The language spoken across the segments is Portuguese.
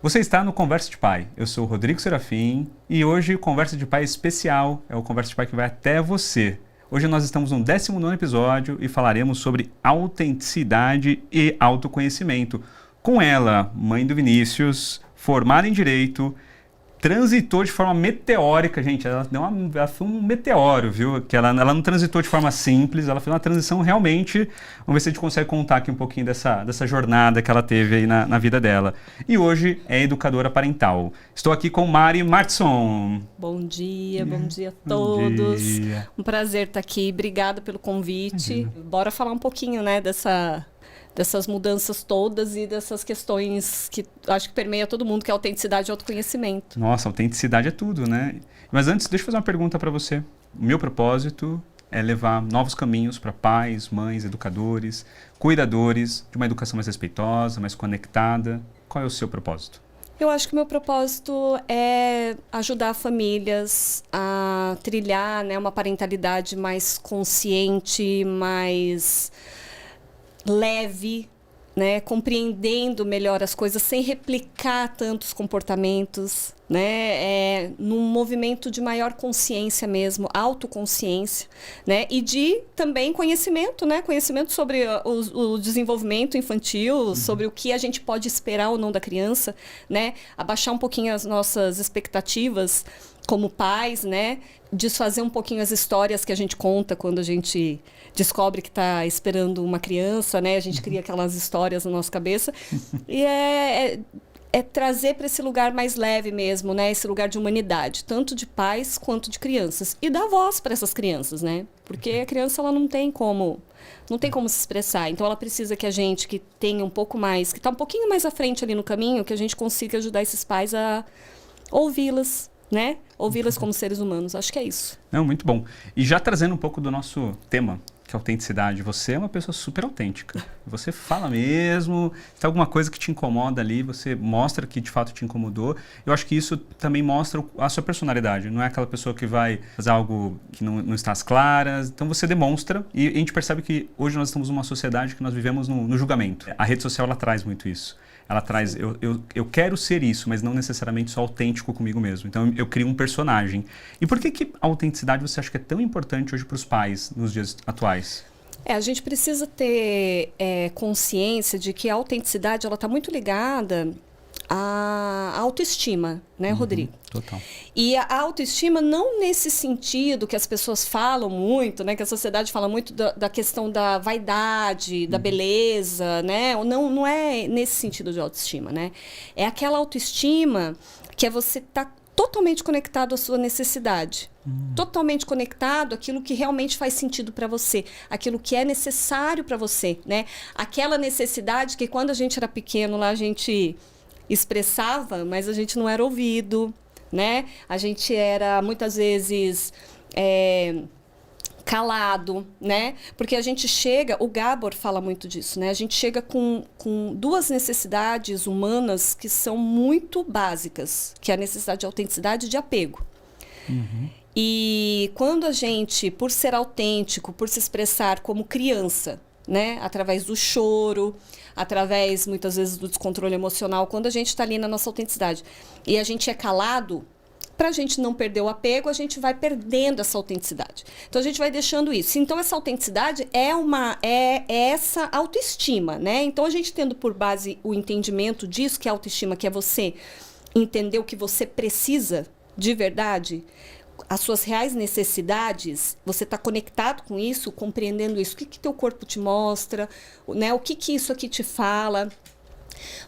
Você está no Conversa de Pai. Eu sou o Rodrigo Serafim e hoje o Conversa de Pai especial é o Conversa de Pai que vai até você. Hoje nós estamos no 19º episódio e falaremos sobre autenticidade e autoconhecimento. Com ela, mãe do Vinícius, formada em Direito, transitou de forma meteórica, gente, ela foi um meteoro, viu? Que ela não transitou de forma simples, ela fez uma transição realmente. Vamos ver se a gente consegue contar aqui um pouquinho dessa jornada que ela teve aí na vida dela. E hoje é educadora parental. Estou aqui com Mari Martson. Bom dia a todos. Bom dia. Um prazer estar aqui, obrigada pelo convite. Bora falar um pouquinho, né, dessas mudanças todas e dessas questões que acho que permeia todo mundo, que é autenticidade e autoconhecimento. Nossa, autenticidade é tudo, né? Mas antes, deixa eu fazer uma pergunta para você. O meu propósito é levar novos caminhos para pais, mães, educadores, cuidadores de uma educação mais respeitosa, mais conectada. Qual é o seu propósito? Eu acho que o meu propósito é ajudar famílias a trilhar, né, uma parentalidade mais consciente, mais leve, né, compreendendo melhor as coisas sem replicar tantos comportamentos, né, num movimento de maior consciência mesmo, autoconsciência, né, e de também conhecimento, né, conhecimento sobre o desenvolvimento infantil, sobre o que a gente pode esperar ou não da criança, né, abaixar um pouquinho as nossas expectativas como pais, né, desfazer um pouquinho as histórias que a gente conta quando a gente descobre que está esperando uma criança, né? A gente cria aquelas histórias na nossa cabeça. E é trazer para esse lugar mais leve mesmo, né? Esse lugar de humanidade, tanto de pais quanto de crianças. E dar voz para essas crianças, né? Porque a criança ela não tem como se expressar. Então ela precisa que a gente que tenha um pouco mais, que está um pouquinho mais à frente ali no caminho, que a gente consiga ajudar esses pais a ouvi-las, né? Ouvi-las como seres humanos. Acho que é isso. Não, muito bom. E já trazendo um pouco do nosso tema, que é autenticidade, você é uma pessoa super autêntica. Você fala mesmo, se tem alguma coisa que te incomoda ali, você mostra que de fato te incomodou. Eu acho que isso também mostra a sua personalidade. Não é aquela pessoa que vai fazer algo que não está às claras. Então você demonstra e a gente percebe que hoje nós estamos numa sociedade que nós vivemos no julgamento. A rede social ela traz muito isso. Ela traz, eu quero ser isso, mas não necessariamente sou autêntico comigo mesmo. Então eu crio um personagem. E por que a autenticidade você acha que é tão importante hoje para os pais nos dias atuais? A gente precisa ter consciência de que a autenticidade ela está muito ligada à autoestima, né, Rodrigo? Total. E a autoestima não nesse sentido que as pessoas falam muito, né, que a sociedade fala muito da questão da vaidade, da beleza, né? Não é nesse sentido de autoestima, né? É aquela autoestima que é você estar totalmente conectado à sua necessidade. Totalmente conectado àquilo que realmente faz sentido para você, aquilo que é necessário para você, né? Aquela necessidade que quando a gente era pequeno lá a gente expressava, mas a gente não era ouvido, né? A gente era muitas vezes calado, né? Porque a gente chega, o Gabor fala muito disso, né? A gente chega com duas necessidades humanas que são muito básicas, que é a necessidade de autenticidade e de apego. E quando a gente, por ser autêntico, por se expressar como criança, né? Através do choro, através, muitas vezes, do descontrole emocional, quando a gente está ali na nossa autenticidade e a gente é calado, para a gente não perder o apego, a gente vai perdendo essa autenticidade. Então, a gente vai deixando isso. Então, essa autenticidade é essa autoestima, né? Então, a gente tendo por base o entendimento disso, que é a autoestima, que é você entender o que você precisa de verdade, as suas reais necessidades, você está conectado com isso, compreendendo isso. O que teu corpo te mostra, né? O que isso aqui te fala.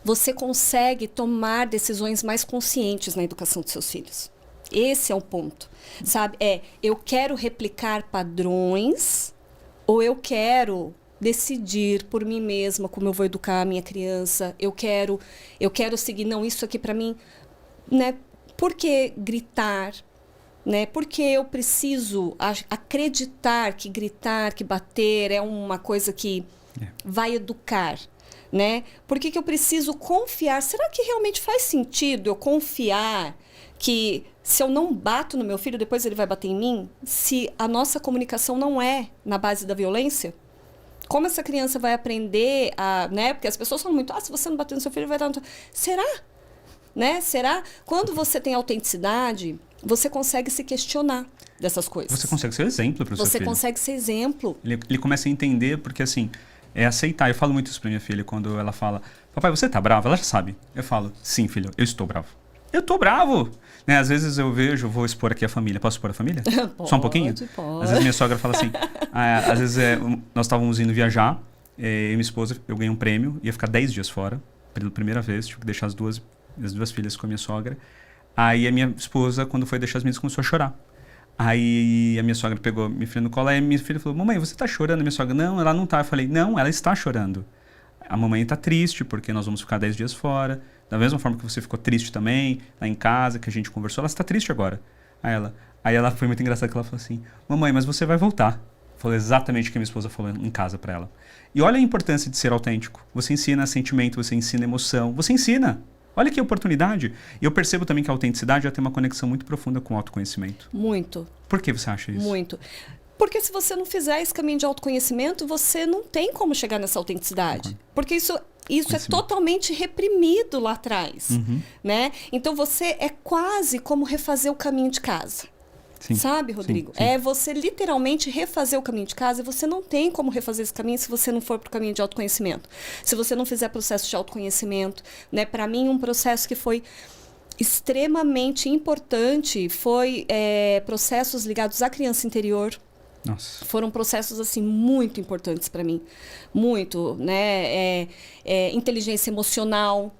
Você consegue tomar decisões mais conscientes na educação dos seus filhos. Esse é o ponto, sabe? Eu quero replicar padrões ou eu quero decidir por mim mesma como eu vou educar a minha criança. Eu quero seguir, não, isso aqui para mim, né? Por que gritar? Né? Porque eu preciso acreditar que gritar, que bater é uma coisa que vai educar, né? Por que eu preciso confiar? Será que realmente faz sentido eu confiar que se eu não bato no meu filho, depois ele vai bater em mim? Se a nossa comunicação não é na base da violência? Como essa criança vai aprender a... né? Porque as pessoas falam muito, se você não bater no seu filho, vai dar... Será? né? Será? Quando você tem autenticidade, você consegue se questionar dessas coisas. Você consegue ser exemplo para o seu filho. Você consegue ser exemplo. Ele começa a entender, porque assim, é aceitar. Eu falo muito isso para minha filha, quando ela fala, papai, você tá bravo? Ela já sabe. Eu falo, sim, filho, eu estou bravo. Eu tô bravo! Né? Às vezes eu vejo, vou expor aqui a família. Posso expor a família? Pode, Só um pouquinho? pode. Às vezes minha sogra fala assim, às vezes nós estávamos indo viajar, eu e minha esposa, eu ganhei um prêmio, ia ficar 10 dias fora, pela primeira vez, tive que deixar as duas filhas com a minha sogra. Aí a minha esposa, quando foi deixar as meninas, começou a chorar. Aí a minha sogra pegou minha filha no colo, aí a minha filha falou, mamãe, você tá chorando? A minha sogra, não, ela não tá. Eu falei, não, ela está chorando. A mamãe tá triste, porque nós vamos ficar 10 dias fora. Da mesma forma que você ficou triste também, lá em casa, que a gente conversou, ela está triste agora. Aí ela foi muito engraçada, que ela falou assim, mamãe, mas você vai voltar. Falou exatamente o que a minha esposa falou em casa para ela. E olha a importância de ser autêntico. Você ensina sentimento, você ensina emoção, você ensina. Olha que oportunidade. E eu percebo também que a autenticidade já tem uma conexão muito profunda com o autoconhecimento. Muito. Por que você acha isso? Muito. Porque se você não fizer esse caminho de autoconhecimento, você não tem como chegar nessa autenticidade. Porque isso é totalmente reprimido lá atrás, né? Então você é quase como refazer o caminho de casa. Sim, sabe, Rodrigo? Sim. É você literalmente refazer o caminho de casa e você não tem como refazer esse caminho se você não for para o caminho de autoconhecimento. Se você não fizer processo de autoconhecimento, né? Para mim, um processo que foi extremamente importante foi processos ligados à criança interior. Nossa. Foram processos assim muito importantes para mim, muito, né? Inteligência emocional,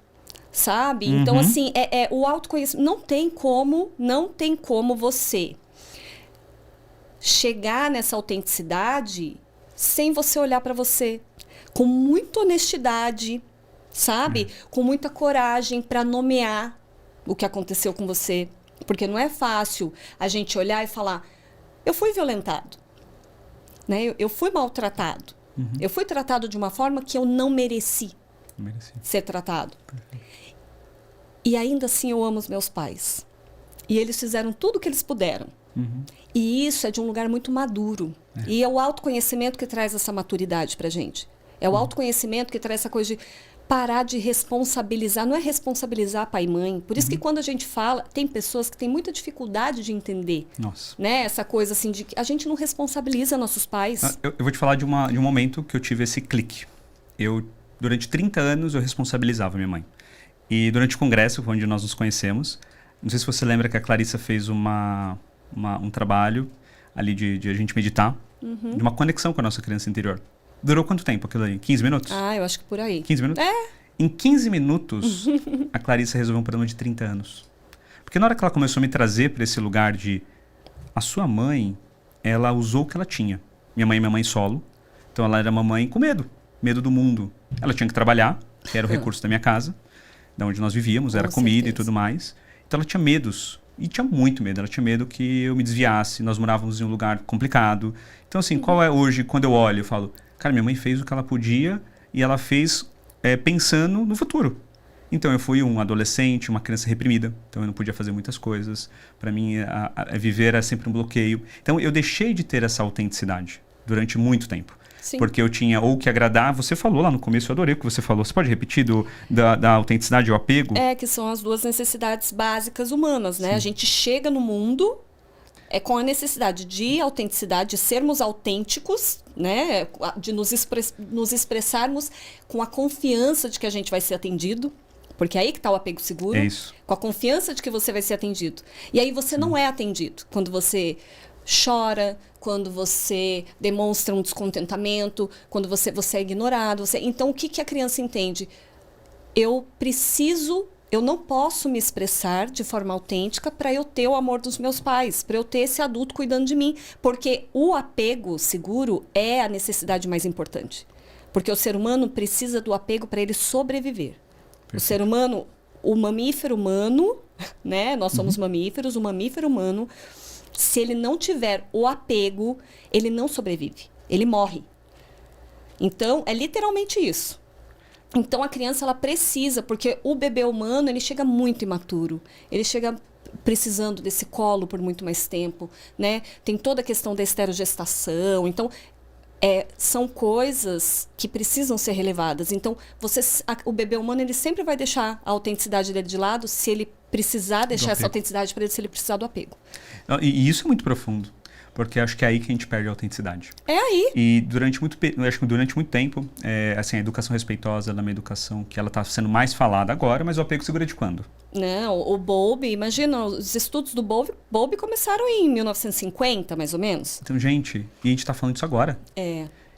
sabe? Então assim, o autoconhecimento não tem como você chegar nessa autenticidade sem você olhar para você com muita honestidade, sabe? Com muita coragem para nomear o que aconteceu com você, porque não é fácil a gente olhar e falar, eu fui violentado. Né? Eu fui maltratado. Eu fui tratado de uma forma que eu não mereci ser tratado. Perfeito. E ainda assim eu amo os meus pais. E eles fizeram tudo o que eles puderam. E isso é de um lugar muito maduro. E é o autoconhecimento que traz essa maturidade pra gente. É o autoconhecimento que traz essa coisa de parar de responsabilizar. Não é responsabilizar pai e mãe. Por isso que quando a gente fala, tem pessoas que têm muita dificuldade de entender. Nossa. Né? Essa coisa assim de que a gente não responsabiliza nossos pais. Eu vou te falar de um momento que eu tive esse clique. Durante 30 anos, eu responsabilizava minha mãe. E durante o congresso, onde nós nos conhecemos, não sei se você lembra que a Clarissa fez um trabalho ali de a gente meditar, de uma conexão com a nossa criança interior. Durou quanto tempo aquilo ali? 15 minutos? Eu acho que por aí. 15 minutos? Em 15 minutos, a Clarissa resolveu um problema de 30 anos. Porque na hora que ela começou a me trazer para esse lugar de... A sua mãe, ela usou o que ela tinha. Minha mãe é minha mãe solo. Então ela era uma mãe com medo. Medo do mundo. Ela tinha que trabalhar, que era o recurso da minha casa. Da onde nós vivíamos, era comida e tudo mais. Então ela tinha medos. E tinha muito medo. Ela tinha medo que eu me desviasse. Nós morávamos em um lugar complicado. Então assim, qual é hoje, quando eu olho, eu falo... Cara, minha mãe fez o que ela podia e ela fez pensando no futuro. Então, eu fui um adolescente, uma criança reprimida. Então, eu não podia fazer muitas coisas. Para mim, viver era sempre um bloqueio. Então, eu deixei de ter essa autenticidade durante muito tempo. Sim. Porque eu tinha ou que agradar. Você falou lá no começo, eu adorei o que você falou. Você pode repetir da autenticidade e o apego? Que são as duas necessidades básicas humanas, né? Sim. A gente chega no mundo... com a necessidade de autenticidade, de sermos autênticos, né? De nos expressarmos com a confiança de que a gente vai ser atendido, porque é aí que está o apego seguro. É isso. Com a confiança de que você vai ser atendido. E aí você não é atendido. Quando você chora, quando você demonstra um descontentamento, quando você é ignorado. Então, o que a criança entende? Eu não posso me expressar de forma autêntica para eu ter o amor dos meus pais, para eu ter esse adulto cuidando de mim. Porque o apego seguro é a necessidade mais importante. Porque o ser humano precisa do apego para ele sobreviver. Perfeito. O ser humano, o mamífero humano, né? Nós somos mamíferos, o mamífero humano, se ele não tiver o apego, ele não sobrevive, ele morre. Então, é literalmente isso. Então, a criança, ela precisa, porque o bebê humano, ele chega muito imaturo. Ele chega precisando desse colo por muito mais tempo, né? Tem toda a questão da esterogestação. Então, são coisas que precisam ser relevadas. Então, o bebê humano ele sempre vai deixar a autenticidade dele de lado se ele precisar deixar essa autenticidade para ele, se ele precisar do apego. E isso é muito profundo, porque acho que é aí que a gente perde a autenticidade. É aí. E acho que durante muito tempo, assim, a educação respeitosa ela é uma educação que ela está sendo mais falada agora, mas o apego segura de quando? Não, o Bowlby, imagina, os estudos do Bowlby começaram em 1950, mais ou menos. Então, gente, e a gente está falando disso agora.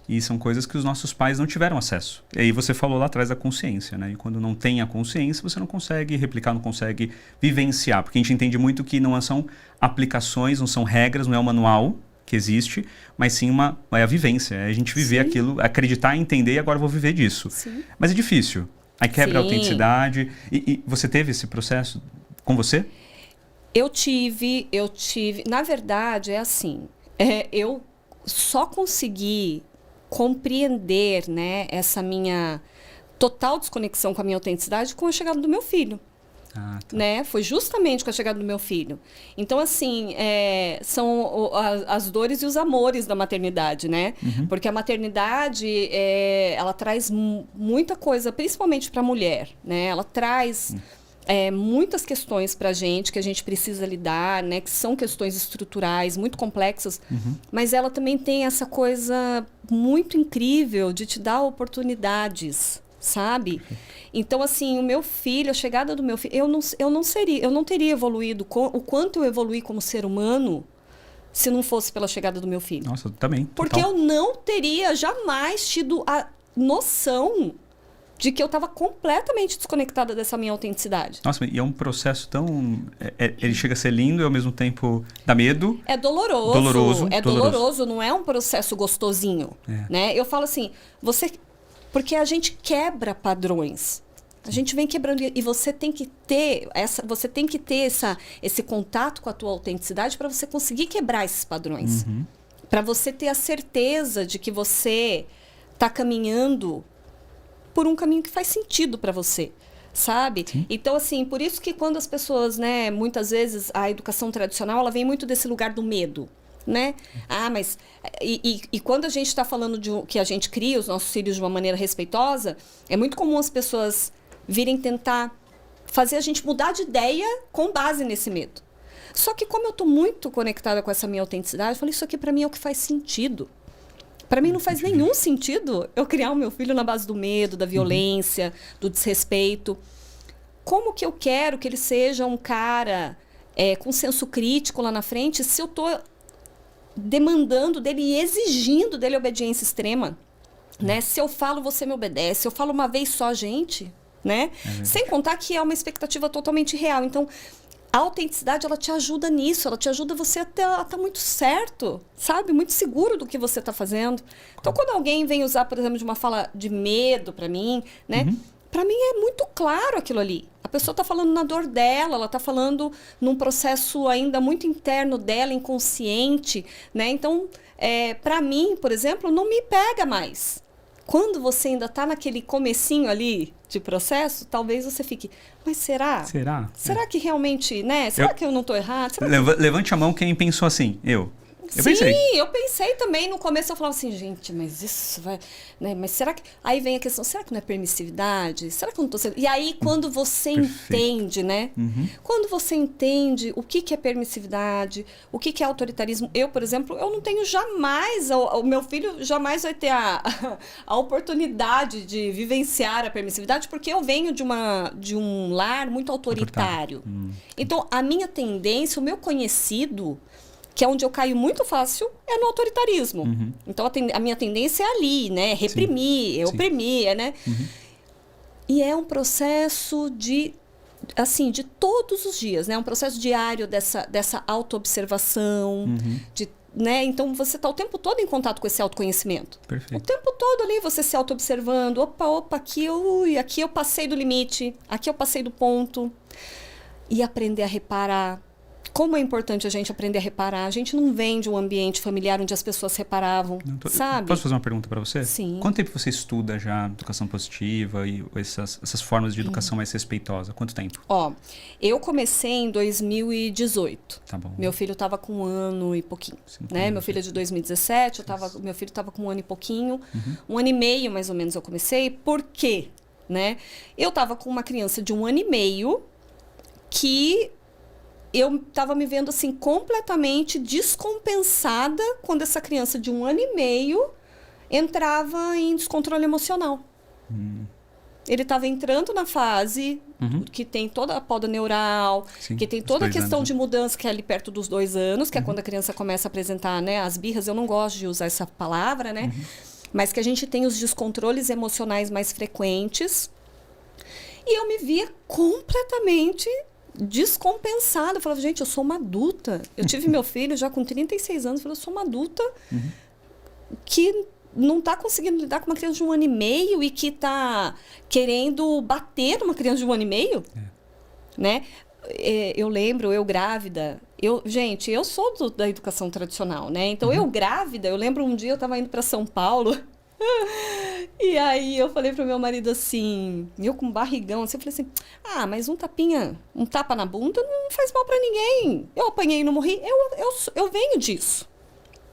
E são coisas que os nossos pais não tiveram acesso. E aí você falou lá atrás da consciência, né? E quando não tem a consciência, você não consegue replicar, não consegue vivenciar. Porque a gente entende muito que não são aplicações, não são regras, não é o manual que existe, mas sim é a vivência. É a gente viver aquilo, acreditar, entender e agora eu vou viver disso. Sim. Mas é difícil. Aí quebra a autenticidade. E você teve esse processo com você? Eu tive. Na verdade, é assim. Eu só consegui compreender, né, essa minha total desconexão com a minha autenticidade com a chegada do meu filho. Tá. Né? Foi justamente com a chegada do meu filho. Então, assim, são as dores e os amores da maternidade, né? Porque a maternidade, ela traz muita coisa, principalmente para a mulher, né? Ela traz muitas questões para a gente que a gente precisa lidar, né? Que são questões estruturais muito complexas, mas ela também tem essa coisa muito incrível de te dar oportunidades, sabe? Então, assim, o meu filho, a chegada do meu filho, eu não teria evoluído o quanto eu evoluí como ser humano se não fosse pela chegada do meu filho. Nossa, também. Porque eu não teria jamais tido a noção de que eu estava completamente desconectada dessa minha autenticidade. Nossa, e é um processo tão... ele chega a ser lindo e ao mesmo tempo dá medo. É doloroso. É doloroso, não é um processo gostosinho. Né? Eu falo assim, porque a gente quebra padrões. A gente vem quebrando e você tem que ter esse contato com a tua autenticidade para você conseguir quebrar esses padrões. Para você ter a certeza de que você está caminhando por um caminho que faz sentido para você, sabe? Sim. Então, assim, por isso que quando as pessoas, né, muitas vezes a educação tradicional, ela vem muito desse lugar do medo. Né? Mas e quando a gente está falando que a gente cria os nossos filhos de uma maneira respeitosa, é muito comum as pessoas virem tentar fazer a gente mudar de ideia com base nesse medo. Só que como eu estou muito conectada com essa minha autenticidade, eu falei, isso aqui para mim é o que faz sentido. Para mim não faz nenhum sentido eu criar o meu filho na base do medo, da violência, do desrespeito. Como que eu quero que ele seja um cara com senso crítico lá na frente se eu estou demandando dele e exigindo dele obediência extrema, né? Se eu falo, você me obedece. Se eu falo uma vez só, gente, né? Sem contar que é uma expectativa totalmente real. Então, a autenticidade, ela te ajuda nisso. Ela te ajuda você a estar muito certo, sabe? Muito seguro do que você está fazendo. Então, quando alguém vem usar, por exemplo, de uma fala de medo para mim, né? Para mim é muito claro aquilo ali. A pessoa está falando na dor dela, ela está falando num processo ainda muito interno dela, inconsciente, né? Então, para mim, por exemplo, não me pega mais. Quando você ainda está naquele comecinho ali de processo, talvez você fique, mas será? Será que realmente, né? Será que eu não estou errado? Levante a mão quem pensou assim, eu. Eu pensei também. No começo eu falava assim, gente, mas isso vai... Né? Mas será que... Aí vem a questão, será que não é permissividade? Será que eu não estou sendo... E aí, quando você entende, né? Quando você entende o que é permissividade, o que é autoritarismo... Eu, por exemplo, eu não tenho jamais... O meu filho jamais vai ter a oportunidade de vivenciar a permissividade, porque eu venho de um lar muito autoritário. Então, a minha tendência, o meu conhecido... que é onde eu caio muito fácil, é no autoritarismo. Então, a minha tendência é ali, né? Reprimir, oprimir, né? E é um processo de todos os dias, né? Um processo diário dessa autoobservação, né? Então, você está o tempo todo em contato com esse autoconhecimento. Perfeito. O tempo todo ali, você se autoobservando. Opa, aqui eu passei do limite, aqui eu passei do ponto. E aprender a reparar. como é importante a gente aprender a reparar. A gente não vem de um ambiente familiar onde as pessoas reparavam, sabe? Posso fazer uma pergunta para você? Sim. Quanto tempo você estuda já educação positiva e essas formas de educação mais respeitosa? Quanto tempo? Ó, eu comecei em 2018. Tá bom. Meu filho estava com 1 ano e pouquinho, né? Meu filho é de 2017, meu filho estava com 1 ano e pouquinho. 1 ano e meio, mais ou menos, eu comecei. Por quê? Né? Eu estava com uma criança de 1 ano e meio que eu estava me vendo assim completamente descompensada quando essa criança de 1 ano e meio entrava em descontrole emocional. Ele estava entrando na fase que tem toda a poda neural, Sim, que tem toda a questão anos, de mudança que é ali perto dos 2 anos, que é quando a criança começa a apresentar, né, as birras. Eu não gosto de usar essa palavra, né? Mas que a gente tem os descontroles emocionais mais frequentes. E eu me via completamente descompensada. Eu falava, gente, eu sou uma adulta. Eu tive meu filho já com 36 anos. Eu falei, eu sou uma adulta que não está conseguindo lidar com uma criança de 1 ano e meio e que está querendo bater numa criança de 1 ano e meio. Né? Eu lembro, eu grávida. Gente, eu sou da educação tradicional, né? Então, eu grávida, eu lembro um dia eu estava indo para São Paulo. E aí eu falei pro meu marido assim, eu com barrigão, assim, eu falei assim, mas um tapa na bunda não faz mal pra ninguém. Eu apanhei e não morri. Eu venho disso.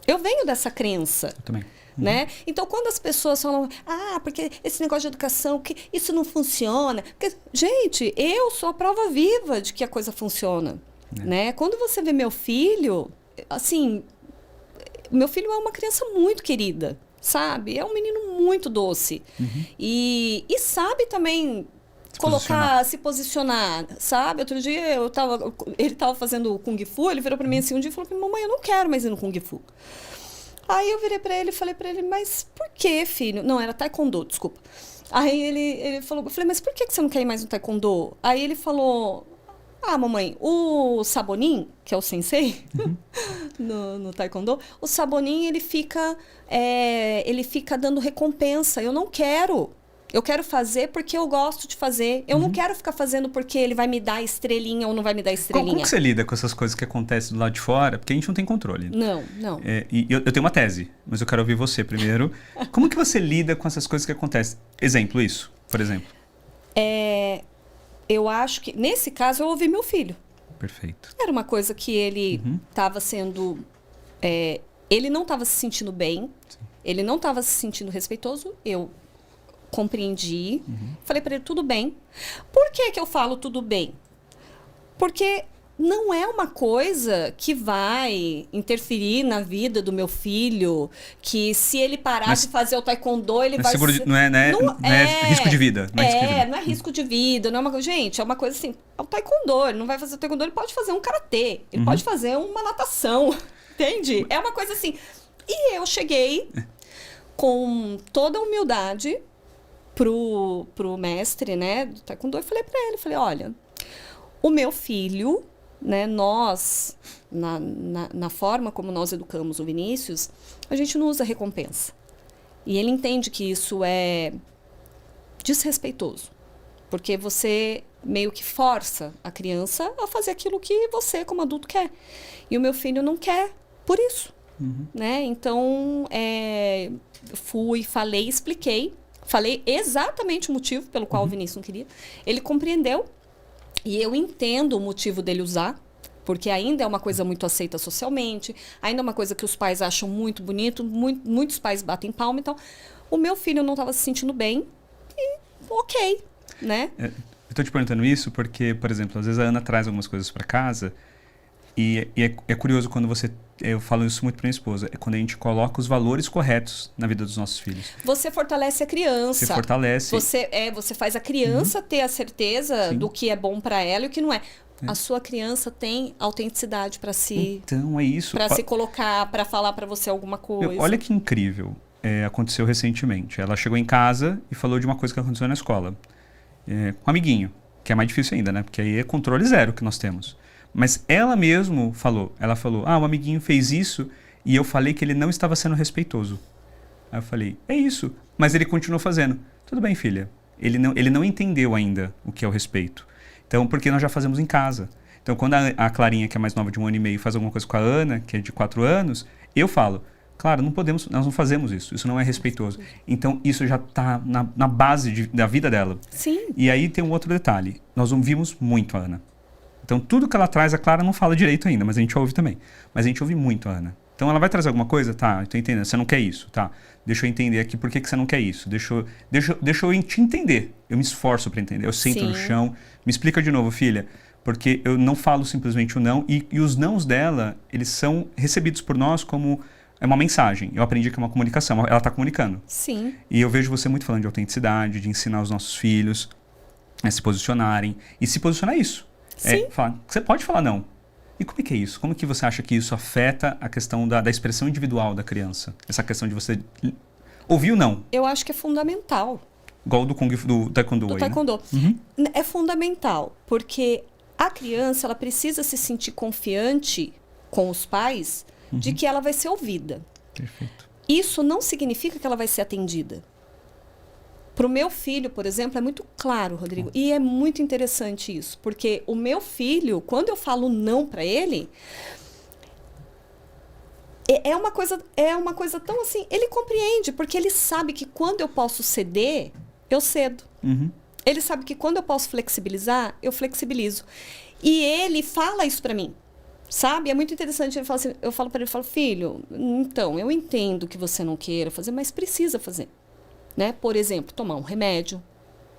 Eu venho dessa crença. Eu também. Né? Então, quando as pessoas falam, porque esse negócio de educação, que isso não funciona. Porque, gente, eu sou a prova viva de que a coisa funciona. Né? Quando você vê meu filho, assim, meu filho é uma criança muito querida. Sabe? É um menino muito doce. E sabe também se posicionar, sabe? Outro dia ele estava fazendo o Kung Fu, ele virou para mim assim um dia e falou: mamãe, eu não quero mais ir no Kung Fu. Aí eu virei para ele e falei para ele, mas por que, filho? Não, era Taekwondo, desculpa. Aí ele falou, eu falei, mas por que você não quer ir mais no Taekwondo? Aí ele falou, mamãe, o Sabonin, que é o sensei no Taekwondo, o Sabonin, ele fica dando recompensa. Eu não quero. Eu quero fazer porque eu gosto de fazer. Eu não quero ficar fazendo porque ele vai me dar estrelinha ou não vai me dar estrelinha. Como que você lida com essas coisas que acontecem do lado de fora? Porque a gente não tem controle. Não. E eu tenho uma tese, mas eu quero ouvir você primeiro. Como que você lida com essas coisas que acontecem? Exemplo, isso, por exemplo. Eu acho que, nesse caso, eu ouvi meu filho. Perfeito. Era uma coisa que ele estava sendo... ele não estava se sentindo bem. Sim. Ele não estava se sentindo respeitoso. Eu compreendi. Falei para ele, tudo bem. Por que eu falo tudo bem? Porque não é uma coisa que vai interferir na vida do meu filho, que se ele parar de fazer o taekwondo, ele vai... Não é risco de vida. Não é risco de vida. Não é uma, gente, é uma coisa assim, é o taekwondo, ele não vai fazer o taekwondo, ele pode fazer um karatê, ele pode fazer uma natação, entende? É uma coisa assim. E eu cheguei com toda a humildade pro mestre, né, do taekwondo, e falei pra ele, olha, o meu filho, né, nós, na forma como nós educamos o Vinícius, a gente não usa recompensa. E ele entende que isso é desrespeitoso, porque você meio que força a criança a fazer aquilo que você, como adulto, quer. E o meu filho não quer por isso. Né? Então, fui, falei, expliquei, falei exatamente o motivo pelo qual o Vinícius não queria. Ele compreendeu. E eu entendo o motivo dele usar, porque ainda é uma coisa muito aceita socialmente, ainda é uma coisa que os pais acham muito bonito, muitos pais batem palma. Então, o meu filho não estava se sentindo bem e ok, né? Eu estou te perguntando isso porque, por exemplo, às vezes a Ana traz algumas coisas para casa e é curioso quando eu falo isso muito para minha esposa, é quando a gente coloca os valores corretos na vida dos nossos filhos. Você fortalece a criança. Você fortalece. Você faz a criança ter a certeza do que é bom para ela e o que não é. A sua criança tem autenticidade para si. Então, é isso. Para se colocar, para falar para você alguma coisa. Olha que incrível. Aconteceu recentemente. Ela chegou em casa e falou de uma coisa que aconteceu na escola. Com um amiguinho, que é mais difícil ainda, né? Porque aí é controle zero que nós temos. Mas ela mesmo falou, o amiguinho fez isso e eu falei que ele não estava sendo respeitoso. Aí eu falei, é isso, mas ele continuou fazendo. Tudo bem, filha, ele não entendeu ainda o que é o respeito. Então, porque nós já fazemos em casa. Então, quando a Clarinha, que é mais nova de 1 ano e meio, faz alguma coisa com a Ana, que é de 4 anos, eu falo, claro, nós não fazemos isso não é respeitoso. Então, isso já está na base da vida dela. Sim. E aí tem um outro detalhe, nós ouvimos muito a Ana. Então, tudo que ela traz, a Clara não fala direito ainda, mas a gente ouve também. Mas a gente ouve muito a Ana. Então, ela vai trazer alguma coisa? Tá, eu tô entendendo, você não quer isso, tá. Deixa eu entender aqui por que você não quer isso. Deixa eu te entender. Eu me esforço para entender. Eu sento no chão. Me explica de novo, filha. Porque eu não falo simplesmente o não. E os nãos dela, eles são recebidos por nós como uma mensagem. Eu aprendi que é uma comunicação. Ela está comunicando. Sim. E eu vejo você muito falando de autenticidade, de ensinar os nossos filhos a se posicionarem. E se posicionar é isso. Sim. Você pode falar não. E como é que é isso? Como que você acha que isso afeta a questão da expressão individual da criança? Essa questão de você ouvir o não. Eu acho que é fundamental. Igual do Taekwondo. Do aí, Taekwondo. Né? É fundamental, porque a criança ela precisa se sentir confiante com os pais de que ela vai ser ouvida. Perfeito. Isso não significa que ela vai ser atendida. Para o meu filho, por exemplo, é muito claro, Rodrigo. E é muito interessante isso. Porque o meu filho, quando eu falo não para ele, é uma coisa tão assim... Ele compreende, porque ele sabe que quando eu posso ceder, eu cedo. Ele sabe que quando eu posso flexibilizar, eu flexibilizo. E ele fala isso para mim. Sabe? É muito interessante. Ele fala assim, eu falo para ele, filho, então, eu entendo que você não queira fazer, mas precisa fazer. Né? Por exemplo, tomar um remédio,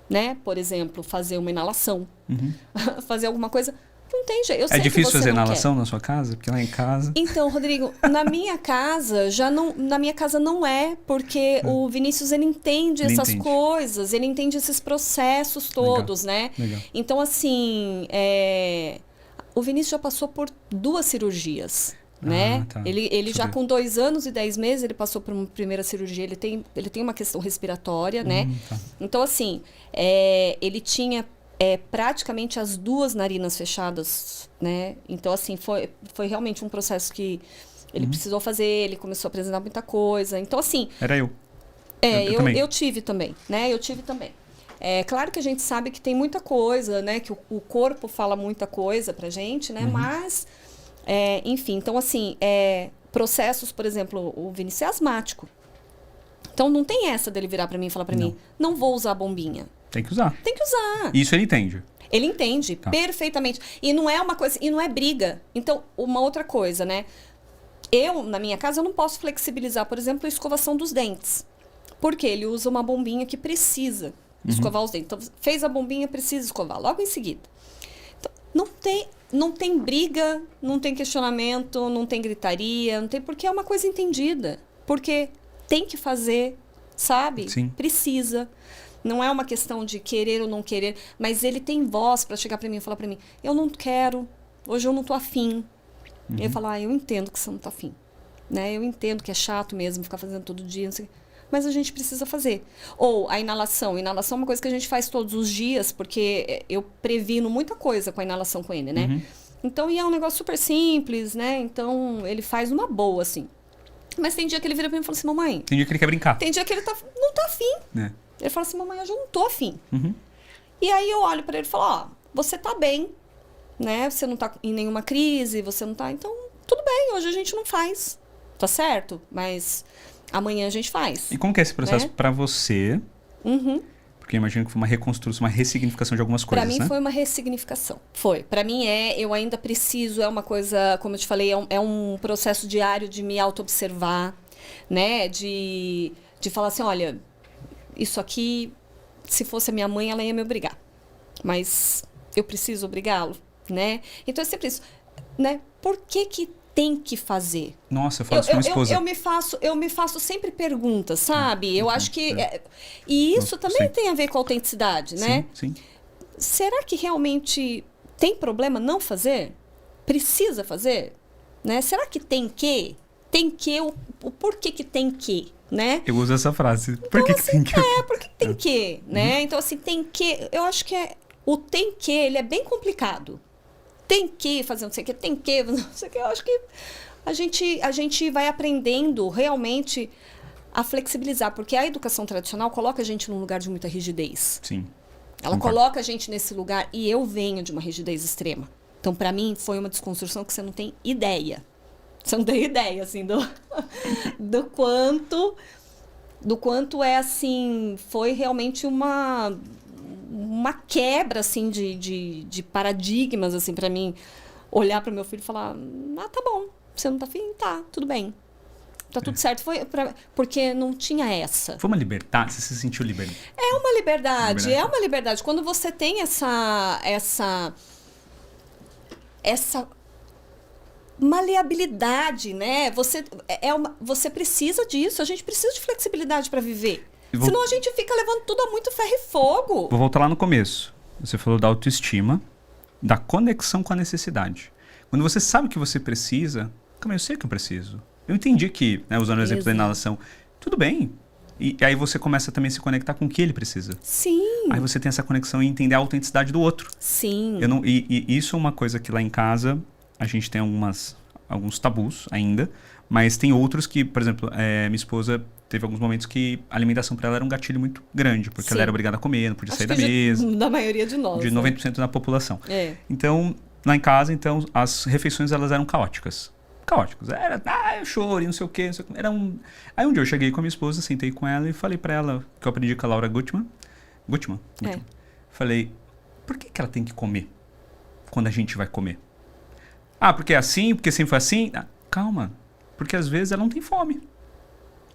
né? Por exemplo, fazer uma inalação, fazer alguma coisa. Não tem jeito. Eu sei É difícil que você fazer não inalação quer. Na sua casa? Porque lá em casa... Então, Rodrigo, na minha casa não é, porque o Vinícius ele entende essas coisas, ele entende esses processos todos, Legal. né? Legal. Então, assim, o Vinícius já passou por 2 cirurgias. Né? Tá. Ele já com 2 anos e 10 meses, ele passou por uma primeira cirurgia, ele tem uma questão respiratória, né? Tá. Então, assim, ele tinha praticamente as 2 narinas fechadas, né? Então, assim, foi realmente um processo que ele precisou fazer, ele começou a apresentar muita coisa. Então, assim... Era eu. Eu tive também, né? Eu tive também. É claro que a gente sabe que tem muita coisa, né? Que o corpo fala muita coisa pra gente, né? Mas... enfim, então assim, processos, por exemplo, o Vinícius é asmático. Então não tem essa dele virar pra mim e falar pra mim, não vou usar a bombinha. Tem que usar. Tem que usar. Isso ele entende. Ele entende perfeitamente. E não é uma coisa, e não é briga. Então, uma outra coisa, né? Eu, na minha casa, eu não posso flexibilizar, por exemplo, a escovação dos dentes. Porque ele usa uma bombinha que precisa escovar os dentes. Então, fez a bombinha, precisa escovar logo em seguida. Então, não tem briga, não tem questionamento, não tem gritaria, não tem, porque é uma coisa entendida. Porque tem que fazer, sabe? Sim. Precisa. Não é uma questão de querer ou não querer, mas ele tem voz para chegar para mim e falar para mim, eu não quero, hoje eu não tô afim. E eu falo, eu entendo que você não tá afim. Né? Eu entendo que é chato mesmo ficar fazendo todo dia, não sei, mas a gente precisa fazer. Ou a inalação. Inalação é uma coisa que a gente faz todos os dias, porque eu previno muita coisa com a inalação com ele, né? Então, e é um negócio super simples, né? Então, ele faz uma boa, assim. Mas tem dia que ele vira pra mim e fala assim, mamãe... Tem dia que ele quer brincar. Tem dia que ele não tá afim. Ele fala assim, mamãe, hoje eu não tô afim. E aí eu olho pra ele e falo, você tá bem, né? Você não tá em nenhuma crise, você não tá... Então, tudo bem, hoje a gente não faz. Tá certo? Mas... amanhã a gente faz. E como que é esse processo para você? Porque eu imagino que foi uma reconstrução, uma ressignificação de algumas coisas, né? Para mim foi uma ressignificação. Foi. Para mim eu ainda preciso, é uma coisa, como eu te falei, é um processo diário de me auto-observar, né? De falar assim, olha, isso aqui, se fosse a minha mãe, ela ia me obrigar. Mas eu preciso obrigá-lo, né? Então é sempre isso, né? Por que tem que fazer? Nossa, eu falo isso com a minha esposa. Eu me faço sempre perguntas, sabe? Eu acho que... e isso também tem a ver com a autenticidade, né? Sim. Será que realmente tem problema não fazer? Precisa fazer? Né? Será que tem que? Tem que... O porquê que tem que, né? Eu uso essa frase. Por então, que assim, tem que? Por que tem que, né? Então, assim, tem que... Eu acho que o tem que, ele é bem complicado. Tem que fazer não sei o que, tem que fazer não sei o que. Eu acho que a gente vai aprendendo realmente a flexibilizar, porque a educação tradicional coloca a gente num lugar de muita rigidez. Sim. Ela coloca a gente nesse lugar, e eu venho de uma rigidez extrema, Então, para mim, foi uma desconstrução que você não tem ideia. Você não tem ideia, assim, do quanto é, assim, foi realmente uma quebra, assim, de paradigmas, assim, para mim. Olhar para meu filho e falar, tá bom, você não tá afim? Tá, tudo bem. Tá tudo certo. Porque não tinha essa. Foi uma liberdade? Você se sentiu liberta? É uma liberdade. Quando você tem essa maleabilidade, né? Você precisa disso. A gente precisa de flexibilidade para viver. Senão a gente fica levando tudo a muito ferro e fogo. Vou voltar lá no começo. Você falou da autoestima, da conexão com a necessidade. Quando você sabe que você precisa, eu sei que eu preciso. Eu entendi que, né, usando o exemplo da inalação, tudo bem. E aí você começa também a se conectar com o que ele precisa. Sim. Aí você tem essa conexão e entender a autenticidade do outro. Sim. E isso é uma coisa que lá em casa a gente tem alguns tabus ainda, mas tem outros que, por exemplo, minha esposa teve alguns momentos que a alimentação para ela era um gatilho muito grande, porque Sim. ela era obrigada a comer, não podia sair da mesa. Da maioria de nós. De 90% da população. É. Então, lá em casa, as refeições elas eram caóticas. Era choro e não sei o quê. Aí um dia eu cheguei com a minha esposa, sentei com ela e falei pra ela, que eu aprendi com a Laura Gutman. Falei, por que ela tem que comer quando a gente vai comer? Porque é assim, porque sempre foi assim? Calma, porque às vezes ela não tem fome.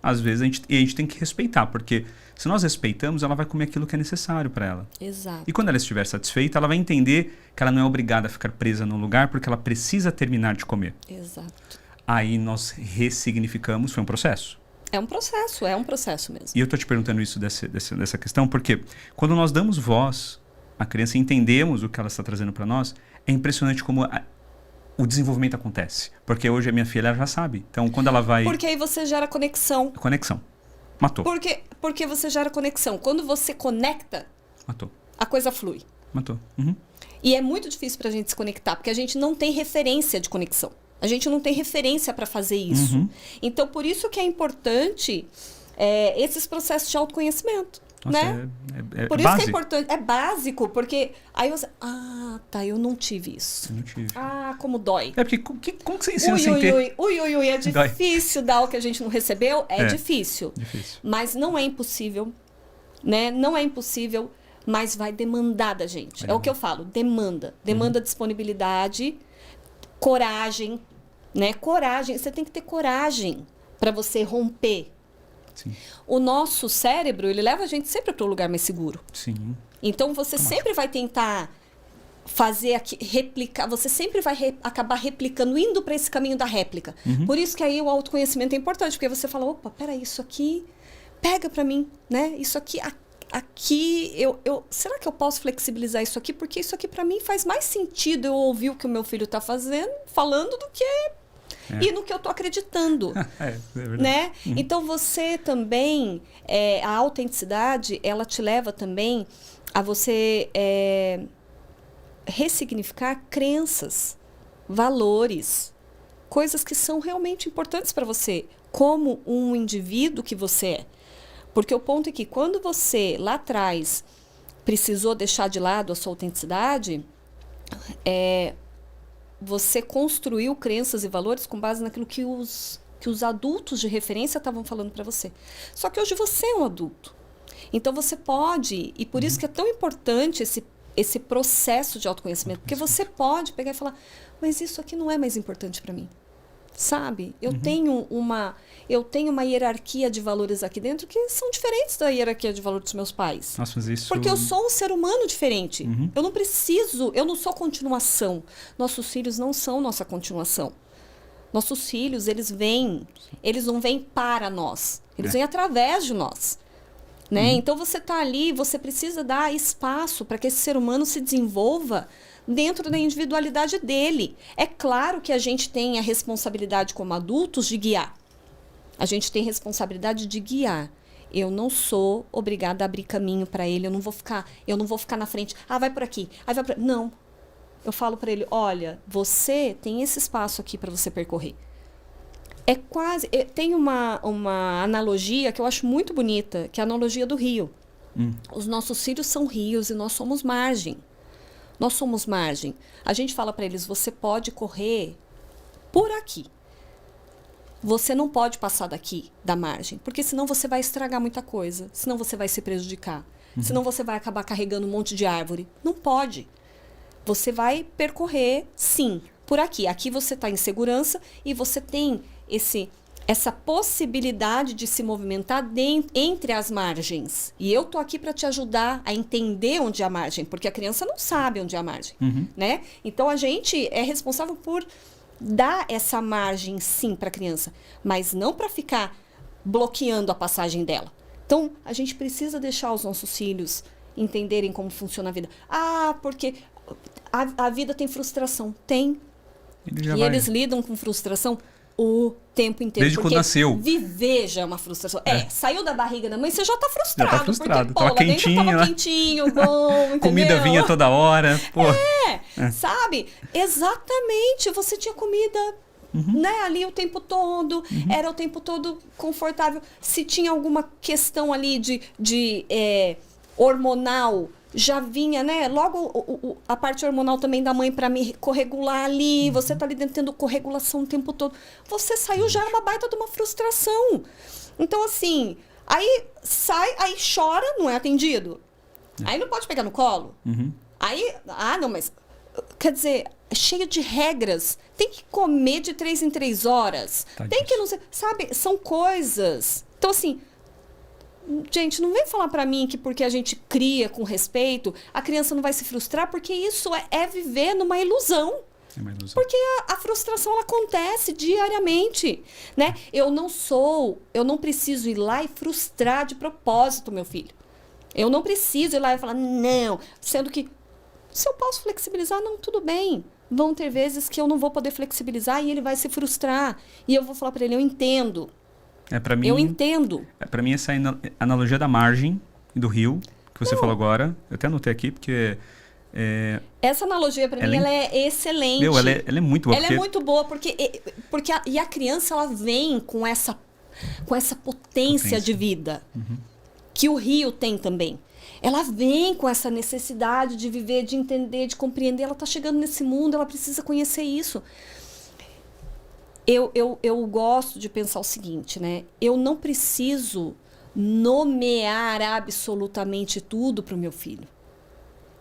Às vezes a gente tem que respeitar, porque se nós respeitamos, ela vai comer aquilo que é necessário para ela. Exato. E quando ela estiver satisfeita, ela vai entender que ela não é obrigada a ficar presa num lugar porque ela precisa terminar de comer. Exato. Aí nós ressignificamos, foi um processo. É um processo mesmo. E eu estou te perguntando isso dessa questão porque quando nós damos voz à criança e entendemos o que ela está trazendo para nós, é impressionante como o desenvolvimento acontece. Porque hoje a minha filha ela já sabe. Então, quando ela vai... Porque aí você gera conexão. Conexão. Matou. Porque você gera conexão. Quando você conecta, matou. A coisa flui. Matou. Uhum. E é muito difícil pra gente se conectar, porque a gente não tem referência de conexão. A gente não tem referência para fazer isso. Uhum. Então, por isso que é importante esses processos de autoconhececimento. Nossa, né? Por isso que é importante. É básico, porque aí você... eu não tive isso. Eu não tive. Como dói. Porque como que você ensina sem ter? É difícil dar o que a gente não recebeu. É difícil. Difícil. Mas não é impossível, né? Não é impossível, mas vai demandar da gente. É o que eu falo, demanda. Demanda disponibilidade, coragem, né? Coragem. Você tem que ter coragem para você romper. Sim. O nosso cérebro, ele leva a gente sempre para o lugar mais seguro. Sim. Então, você sempre vai tentar fazer replicar, você sempre vai acabar replicando, indo para esse caminho da réplica. Uhum. Por isso que aí o autoconhecimento é importante, porque você fala, opa, peraí, isso aqui pega para mim, né? Isso aqui, será que eu posso flexibilizar isso aqui? Porque isso aqui para mim faz mais sentido eu ouvir o que o meu filho está falando do que... E no que eu estou acreditando. É verdade. Né? Uhum. Então, você também... a autenticidade, ela te leva também a você ressignificar crenças, valores, coisas que são realmente importantes para você, como um indivíduo que você é. Porque o ponto é que quando você, lá atrás, precisou deixar de lado a sua autenticidade... você construiu crenças e valores com base naquilo que os adultos de referência estavam falando para você. Só que hoje você é um adulto. Então você pode, e por isso que é tão importante esse processo de autoconhecimento, porque você pode pegar e falar, mas isso aqui não é mais importante para mim. Sabe? Eu tenho uma hierarquia de valores aqui dentro que são diferentes da hierarquia de valores dos meus pais. Nossa, mas isso... Porque eu sou um ser humano diferente. Eu não sou continuação. Nossos filhos não são nossa continuação. Nossos filhos, eles não vêm para nós. Eles vêm através de nós. Né? Então, você está ali, você precisa dar espaço para que esse ser humano se desenvolva dentro da individualidade dele. É claro que a gente tem a responsabilidade como adultos de guiar. A gente tem responsabilidade de guiar. Eu não sou obrigada a abrir caminho para ele, eu não vou ficar na frente. Vai por aqui. Não. Eu falo para ele, olha, você tem esse espaço aqui para você percorrer. Tem uma analogia que eu acho muito bonita, que é a analogia do rio. Os nossos filhos são rios e nós somos margem. Nós somos margem. A gente fala para eles, você pode correr por aqui. Você não pode passar daqui, da margem, porque senão você vai estragar muita coisa, senão você vai se prejudicar, senão você vai acabar carregando um monte de árvore. Não pode. Você vai percorrer, sim, por aqui. Aqui você está em segurança e você tem essa possibilidade de se movimentar entre as margens. E eu tô aqui para te ajudar a entender onde é a margem, porque a criança não sabe onde é a margem, né? Então, a gente é responsável por dar essa margem, sim, para a criança, mas não para ficar bloqueando a passagem dela. Então, a gente precisa deixar os nossos filhos entenderem como funciona a vida. Porque a vida tem frustração. Tem. Eles lidam com frustração o tempo inteiro. Desde quando nasceu. Viver já é uma frustração. Saiu da barriga da mãe, você já tá frustrado. Já tá frustrado. Porque, tava quentinho, tava né? quentinho, bom, entendeu? Comida vinha toda hora. Pô. Sabe? Exatamente. Você tinha comida, né, ali o tempo todo. Era o tempo todo confortável. Se tinha alguma questão ali de hormonal, já vinha, né? Logo a parte hormonal também da mãe para me corregular ali. Você tá ali dentro tendo corregulação o tempo todo. Você saiu, já é uma baita de uma frustração. Então, assim, aí sai, aí chora, não é atendido. Aí não pode pegar no colo. Aí, não, mas... Quer dizer, é cheio de regras. Tem que comer de 3 em 3 horas. Tem que não sei... Sabe? São coisas. Então, assim... Gente, não vem falar pra mim que porque a gente cria com respeito, a criança não vai se frustrar, porque isso é viver numa ilusão. É uma ilusão. Porque a frustração, ela acontece diariamente, né? Eu não preciso ir lá e frustrar de propósito meu filho. Eu não preciso ir lá e falar, não. Sendo que, se eu posso flexibilizar, não, tudo bem. Vão ter vezes que eu não vou poder flexibilizar e ele vai se frustrar. E eu vou falar pra ele, eu entendo. Pra mim, eu entendo. Para mim, essa analogia da margem e do rio, que você falou agora, eu até anotei aqui, porque... essa analogia, para mim, ela é excelente. Ela é muito boa. Ela é muito boa, porque a criança, ela vem com essa potência de vida, que o rio tem também. Ela vem com essa necessidade de viver, de entender, de compreender. Ela está chegando nesse mundo, ela precisa conhecer isso. Eu gosto de pensar o seguinte, né? Eu não preciso nomear absolutamente tudo para o meu filho.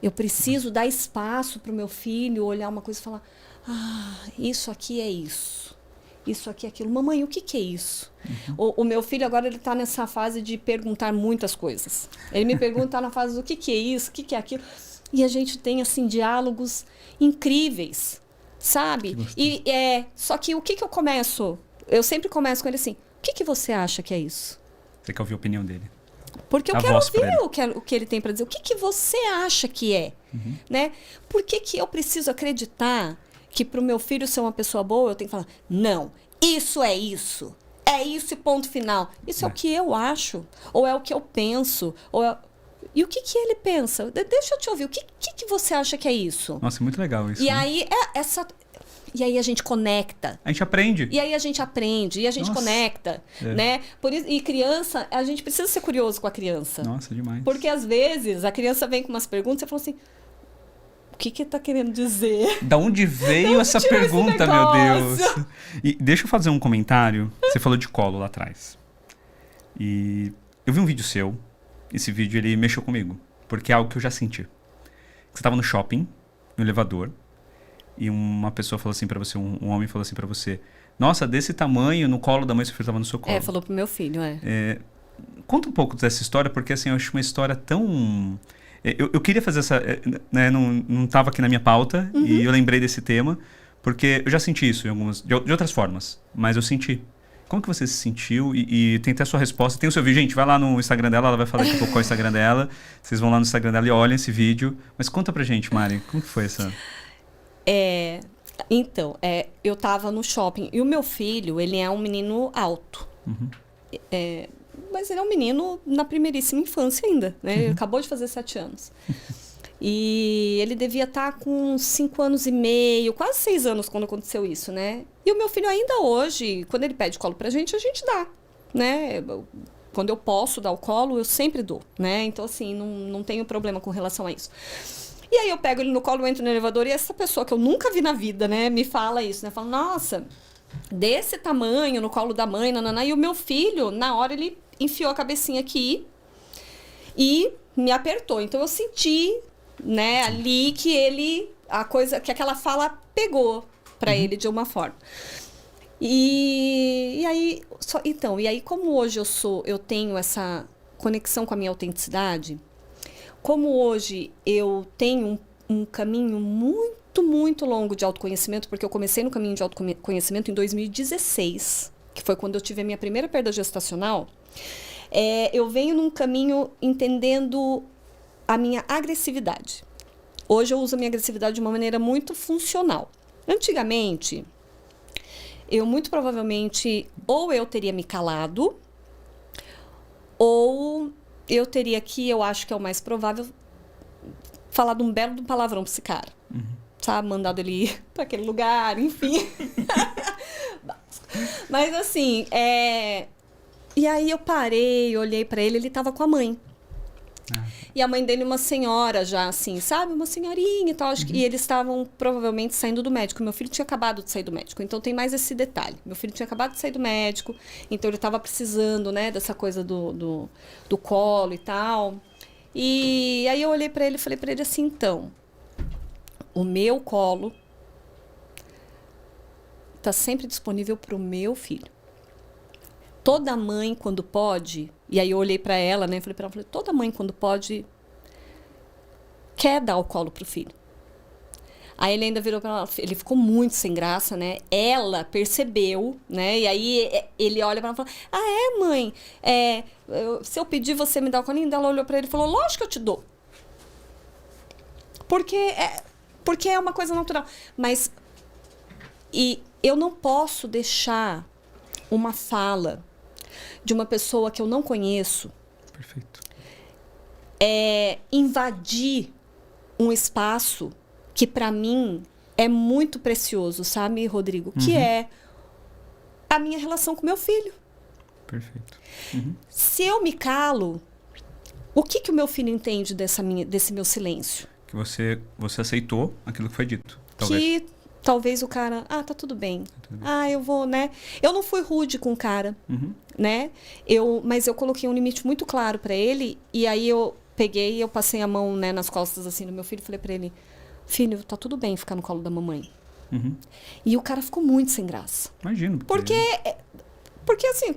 Eu preciso dar espaço para o meu filho olhar uma coisa e falar, isso aqui é isso. Isso aqui é aquilo. Mamãe, o que é isso? O meu filho agora, ele está nessa fase de perguntar muitas coisas. Ele me pergunta na fase do que é isso, o que é aquilo. E a gente tem, assim, diálogos incríveis. Sabe? Só que o que eu começo? Eu sempre começo com ele assim, o que você acha que é isso? Você quer ouvir a opinião dele? Porque eu quero ouvir o que ele tem para dizer. O que você acha que é? Né? Por que eu preciso acreditar que para o meu filho ser uma pessoa boa, eu tenho que falar, não, isso é isso. É isso e ponto final. Isso é o que eu acho. Ou é o que eu penso. E o que ele pensa? Deixa eu te ouvir. O que você acha que é isso? Nossa, é muito legal isso. E aí, E aí a gente conecta. A gente aprende. E aí a gente aprende. E a gente conecta. Né? Por isso, e criança, a gente precisa ser curioso com a criança. Nossa, demais. Porque às vezes a criança vem com umas perguntas e você fala assim, o que tá querendo dizer? Da onde veio essa pergunta, meu Deus? E deixa eu fazer um comentário. Você falou de colo lá atrás. E eu vi um vídeo seu. Esse vídeo, ele mexeu comigo. Porque é algo que eu já senti. Você estava no shopping, no elevador, e uma pessoa falou assim pra você, um homem falou assim pra você, nossa, desse tamanho, no colo da mãe, seu filho estava no seu colo. Falou pro meu filho, Conta um pouco dessa história, porque assim, eu acho uma história tão... Eu queria fazer essa... Né, não estava aqui na minha pauta, e eu lembrei desse tema, porque eu já senti isso de outras formas, mas eu senti. Como que você se sentiu? E tem até a sua resposta. Tem o seu vídeo. Gente, vai lá no Instagram dela. Ela vai falar daqui a pouco qual é o Instagram dela. Vocês vão lá no Instagram dela e olhem esse vídeo. Mas conta pra gente, Mari. Como que foi essa... Então, eu tava no shopping. E o meu filho, ele é um menino alto. Mas ele é um menino na primeiríssima infância ainda. Né? Ele acabou de fazer 7 anos. E ele devia estar com 5 anos e meio, quase 6 anos quando aconteceu isso, né? E o meu filho ainda hoje, quando ele pede colo pra gente, a gente dá, né? Quando eu posso dar o colo, eu sempre dou, né? Então, assim, não tenho problema com relação a isso. E aí eu pego ele no colo, entro no elevador e essa pessoa que eu nunca vi na vida, né, me fala isso, né? Fala, nossa, desse tamanho, no colo da mãe, nanana. E o meu filho, na hora, ele enfiou a cabecinha aqui e me apertou. Então eu senti, né, ali que que aquela fala pegou para ele de uma forma. E aí, e aí como hoje eu tenho essa conexão com a minha autenticidade, como hoje eu tenho um caminho muito, muito longo de autoconhecimento, porque eu comecei no caminho de autoconhecimento em 2016, que foi quando eu tive a minha primeira perda gestacional, eu venho num caminho entendendo a minha agressividade. Hoje eu uso a minha agressividade de uma maneira muito funcional. Antigamente, eu muito provavelmente, ou eu teria me calado, ou eu teria que, eu acho que é o mais provável, falado um belo palavrão pra esse cara. Sabe? Mandado ele ir pra aquele lugar, enfim. Mas assim, E aí eu parei, olhei pra ele tava com a mãe. E a mãe dele, uma senhora já, assim, sabe? Uma senhorinha e tal. E eles estavam provavelmente saindo do médico. Meu filho tinha acabado de sair do médico. Então tem mais esse detalhe. Meu filho tinha acabado de sair do médico. Então ele estava precisando, né? Dessa coisa do colo e tal. E aí eu olhei para ele e falei para ele assim, então... O meu colo está sempre disponível para o meu filho. Toda mãe, quando pode... E aí eu olhei para ela, né? Falei para ela, toda mãe, quando pode, quer dar o colo pro filho. Aí ele ainda virou para ela, ele ficou muito sem graça, né? Ela percebeu, né? E aí ele olha para ela e fala, mãe? Se eu pedir, você me dá o colinho? Ela olhou para ele e falou, lógico que eu te dou. Porque é uma coisa natural. Mas e eu não posso deixar uma fala de uma pessoa que eu não conheço. Perfeito. Invadir um espaço que para mim é muito precioso, sabe, Rodrigo? Que é a minha relação com meu filho. Perfeito. Se eu me calo, o que o meu filho entende desse meu silêncio? Que você aceitou aquilo que foi dito. Talvez. Que talvez o cara, tá tudo bem. Eu vou, né? Eu não fui rude com o cara, né? Mas eu coloquei um limite muito claro para ele. E aí eu peguei, eu passei a mão, né, nas costas assim do meu filho e falei para ele, filho, tá tudo bem ficar no colo da mamãe. E o cara ficou muito sem graça. Imagino. Porque assim,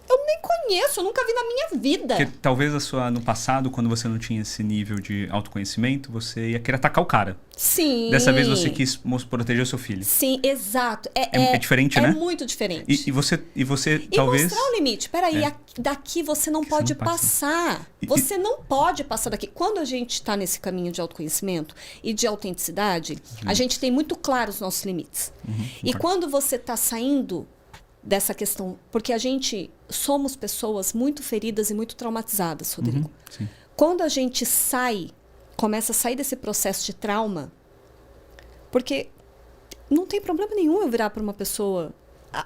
eu nem conheço, eu nunca vi na minha vida. Porque talvez no passado, quando você não tinha esse nível de autoconhecimento, você ia querer atacar o cara. Sim. Dessa vez você quis proteger o seu filho. Sim, exato. É diferente, né? É muito diferente. E você e talvez... mostrar o limite. Peraí, daqui você não pode passar. Você não pode passar daqui. Quando a gente está nesse caminho de autoconhecimento e de autenticidade, a gente tem muito claro os nossos limites. E quando você está saindo dessa questão... Porque a gente somos pessoas muito feridas e muito traumatizadas, Rodrigo. Sim. Quando a gente começa a sair desse processo de trauma, porque não tem problema nenhum eu virar para uma pessoa.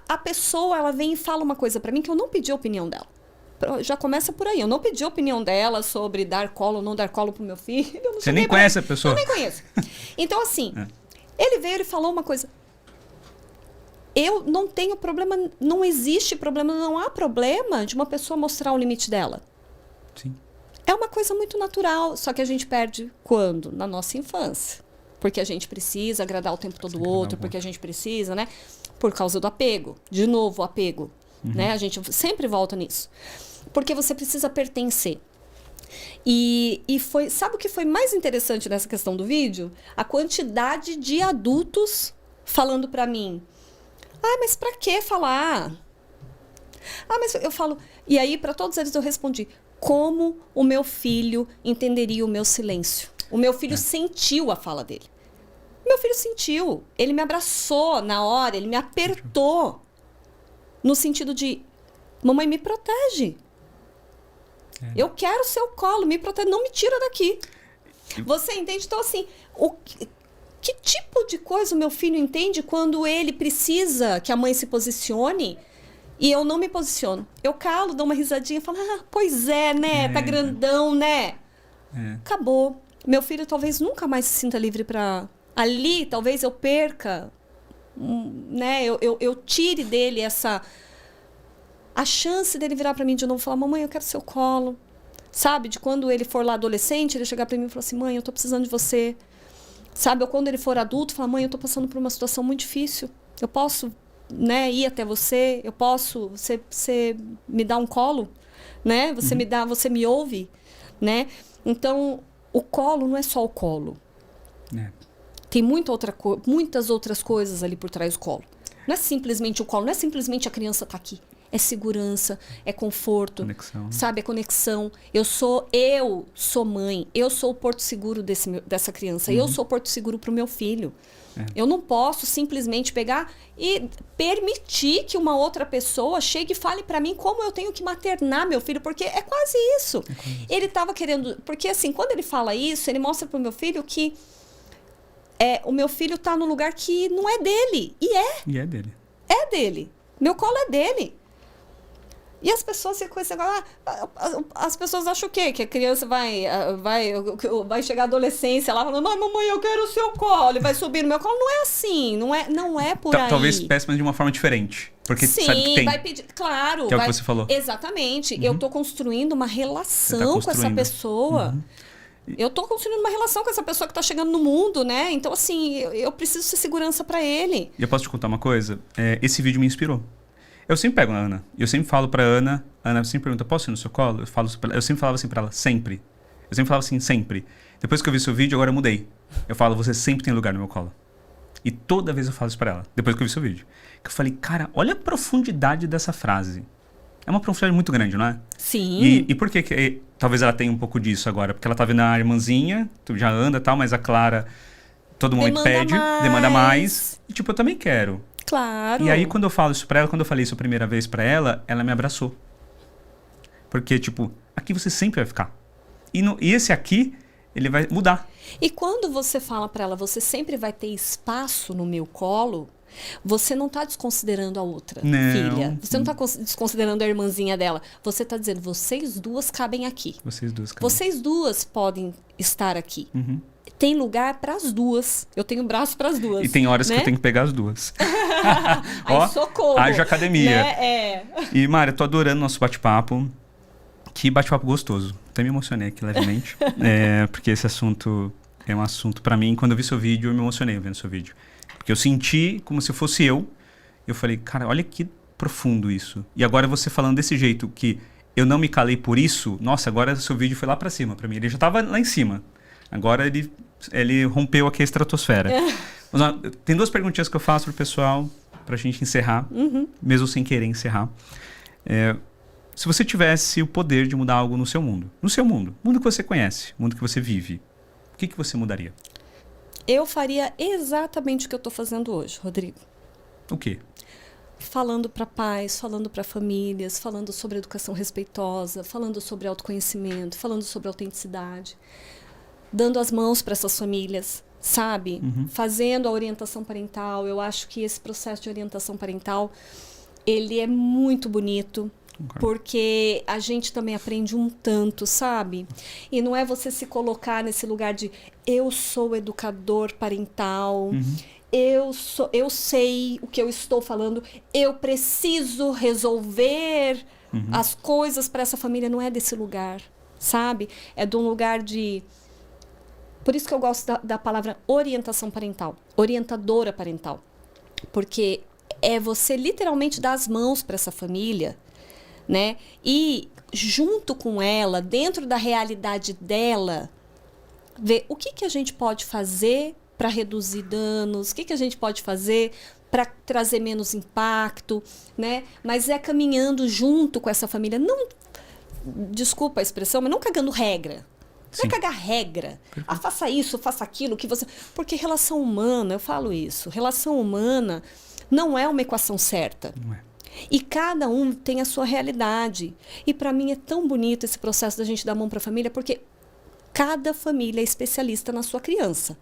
A pessoa, ela vem e fala uma coisa para mim que eu não pedi a opinião dela. Já começa por aí. Eu não pedi a opinião dela sobre dar colo ou não dar colo pro meu filho. Você nem conhece a pessoa? Eu nem conheço. Então, assim, ele veio e falou uma coisa. Eu não tenho problema, não existe problema, não há problema de uma pessoa mostrar o limite dela. Sim. É uma coisa muito natural, só que a gente perde quando? Na nossa infância. Porque a gente precisa agradar o tempo todo o outro, porque a gente precisa, né? Por causa do apego. De novo, o apego. Né? A gente sempre volta nisso. Porque você precisa pertencer. E sabe o que foi mais interessante nessa questão do vídeo? A quantidade de adultos falando pra mim, mas pra que falar? Mas eu falo... E aí, pra todos eles eu respondi, como o meu filho entenderia o meu silêncio? O meu filho sentiu a fala dele. Meu filho sentiu. Ele me abraçou na hora, ele me apertou. No sentido de, mamãe, me protege. Eu quero o seu colo, me protege, não me tira daqui. Você entende? Então, assim, que tipo de coisa o meu filho entende quando ele precisa que a mãe se posicione e eu não me posiciono? Eu calo, dou uma risadinha e falo, pois é, né? Tá grandão, né? Acabou. meu filho talvez nunca mais se sinta livre para... Ali, talvez eu perca, né? Eu tire dele a chance dele virar para mim de novo e falar, mamãe, eu quero seu colo. Sabe? De quando ele for lá adolescente, ele chegar para mim e falar assim, mãe, eu tô precisando de você. Sabe? Ou quando ele for adulto, falar, mãe, eu tô passando por uma situação muito difícil. Eu posso, né, ir até você? Eu posso... Você me dá um colo? Né? Você me ouve? Né? Então, o colo não é só o colo. Tem muitas outras coisas ali por trás do colo. Não é simplesmente o colo, não é simplesmente a criança tá aqui. É segurança, é conforto, Conexão. sabe? É conexão. Eu sou mãe, eu sou o porto seguro dessa criança, eu sou o porto seguro pro meu filho. Eu não posso simplesmente pegar e permitir que uma outra pessoa chegue e fale para mim como eu tenho que maternar meu filho, porque é quase isso. Ele tava querendo... Porque assim, quando ele fala isso, ele mostra pro meu filho que o meu filho tá no lugar que não é dele. E é dele. É dele. Meu colo é dele. E as pessoas ficam com esse negócio, as pessoas acham o quê? Que a criança vai chegar à adolescência lá falando, mamãe, eu quero o seu colo, e vai subir no meu colo. Não é assim, não é por aí. Talvez peça, mas de uma forma diferente. Porque sim, sabe que tem. vai pedir, claro. Que é o que você falou. Exatamente. Eu tô construindo uma relação com essa pessoa. Eu tô construindo uma relação com essa pessoa que tá chegando no mundo, né? Então, assim, eu preciso ser segurança pra ele. E eu posso te contar uma coisa? Esse vídeo me inspirou. Eu sempre pego a Ana. Eu sempre falo pra Ana. A Ana sempre pergunta, posso ir no seu colo? Eu sempre falava assim pra ela, sempre. Eu sempre falava assim, sempre. Depois que eu vi seu vídeo, agora eu mudei. Eu falo, você sempre tem lugar no meu colo. E toda vez eu falo isso pra ela, depois que eu vi seu vídeo. Que eu falei, cara, olha a profundidade dessa frase. É uma profundidade muito grande, não é? Sim. E por que talvez ela tenha um pouco disso agora? Porque ela tá vendo a irmãzinha, tu já anda e tal, mas a Clara, todo momento pede, demanda mais. E tipo, eu também quero. Claro. E aí, quando eu falo isso pra ela, quando eu falei isso a primeira vez pra ela, ela me abraçou. Porque, tipo, aqui você sempre vai ficar. E esse aqui, ele vai mudar. E quando você fala pra ela, você sempre vai ter espaço no meu colo, você não tá desconsiderando a outra filha. Você não tá desconsiderando a irmãzinha dela. Você tá dizendo, vocês duas cabem aqui. Vocês duas podem estar aqui. Tem lugar para as duas. Eu tenho braço para as duas. E tem horas, né, que eu tenho que pegar as duas. Ó, socorro. Haja academia. Né? E, Mari, eu tô adorando nosso bate-papo. Que bate-papo gostoso. Até me emocionei aqui levemente. Porque esse assunto é um assunto para mim. Quando eu vi seu vídeo, eu me emocionei vendo seu vídeo. Porque eu senti como se fosse eu. Eu falei, cara, olha que profundo isso. E agora você falando desse jeito, que eu não me calei por isso. Nossa, agora seu vídeo foi lá para cima para mim. Ele já tava lá em cima. Agora ele rompeu aqui a estratosfera. Mas, ó, tem duas perguntinhas que eu faço pro pessoal, pra gente encerrar, mesmo sem querer encerrar. Se você tivesse o poder de mudar algo no seu mundo, mundo que você conhece, mundo que você vive, o que você mudaria? Eu faria exatamente o que eu estou fazendo hoje, Rodrigo. O quê? Falando para pais, falando para famílias, falando sobre educação respeitosa, falando sobre autoconhecimento, falando sobre autenticidade, dando as mãos para essas famílias, sabe? Fazendo a orientação parental. Eu acho que esse processo de orientação parental, ele é muito bonito. Porque a gente também aprende um tanto, sabe? E não é você se colocar nesse lugar de eu sou educador parental, eu sei o que eu estou falando, eu preciso resolver as coisas para essa família. Não é desse lugar, sabe? É de um lugar de... Por isso que eu gosto da palavra orientação parental, orientadora parental. Porque é você literalmente dar as mãos para essa família, né? E junto com ela, dentro da realidade dela, ver o que a gente pode fazer para reduzir danos, o que a gente pode fazer para trazer menos impacto, né? Mas é caminhando junto com essa família, não, desculpa a expressão, mas não cagando regra. Não é cagar regra. Faça isso, faça aquilo, que você... Porque relação humana, eu falo isso, relação humana não é uma equação certa. Não é. E cada um tem a sua realidade. E para mim é tão bonito esse processo da gente dar a mão para a família, porque cada família é especialista na sua criança.